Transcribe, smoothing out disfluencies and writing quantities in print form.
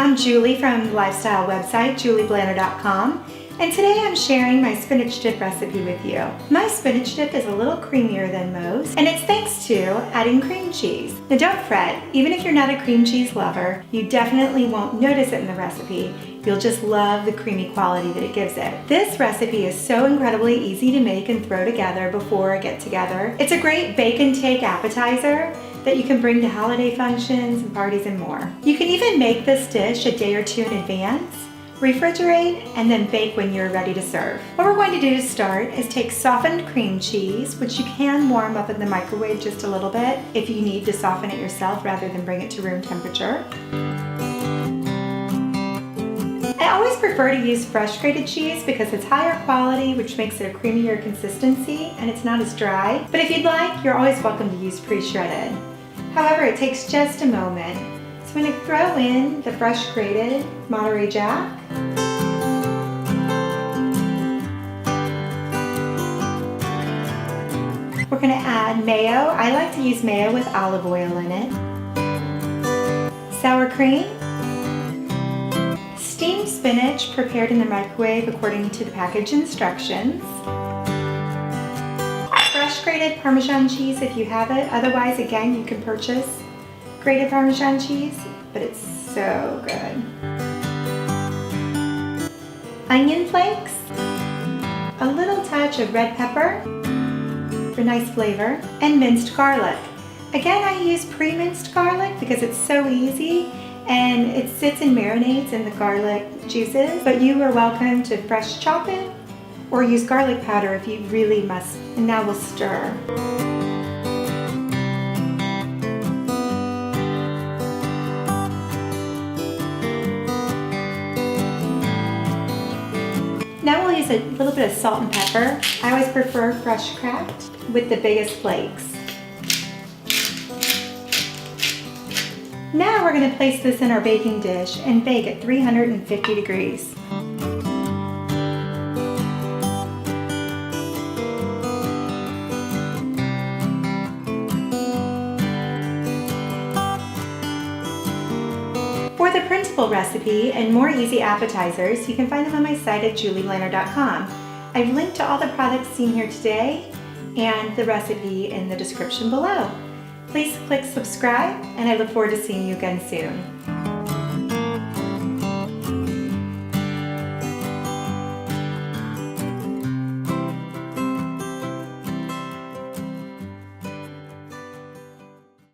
I'm Julie from the lifestyle website, julieblanner.com, and today I'm sharing my spinach dip recipe with you. My spinach dip is a little creamier than most, and it's thanks to adding cream cheese. Now don't fret, even if you're not a cream cheese lover, you definitely won't notice it in the recipe. You'll just love the creamy quality that it gives it. This recipe is so incredibly easy to make and throw together before a get-together. It's a great bake and take appetizer that you can bring to holiday functions and parties and more. You can even make this dish a day or two in advance, refrigerate, and then bake when you're ready to serve. What we're going to do to start is take softened cream cheese, which you can warm up in the microwave just a little bit if you need to soften it yourself rather than bring it to room temperature. I always prefer to use fresh grated cheese because it's higher quality, which makes it a creamier consistency, and it's not as dry. But if you'd like, you're always welcome to use pre-shredded. However, it takes just a moment. So I'm going to throw in the fresh grated Monterey Jack. We're going to add mayo. I like to use mayo with olive oil in it. Sour cream. Steamed spinach prepared in the microwave according to the package instructions. Fresh grated Parmesan cheese if you have it. Otherwise, again, you can purchase grated Parmesan cheese, but it's so good. Onion flakes. A little touch of red pepper for nice flavor. And minced garlic. Again, I use pre-minced garlic because it's so easy. And it sits and marinates in the garlic juices, but you are welcome to fresh chop it or use garlic powder if you really must. And now we'll stir. Now we'll use a little bit of salt and pepper. I always prefer fresh cracked with the biggest flakes. Now we're going to place this in our baking dish and bake at 350 degrees. For the printable recipe and more easy appetizers, you can find them on my site at julieblanner.com. I've linked to all the products seen here today and the recipe in the description below. Please click subscribe, and I look forward to seeing you again soon.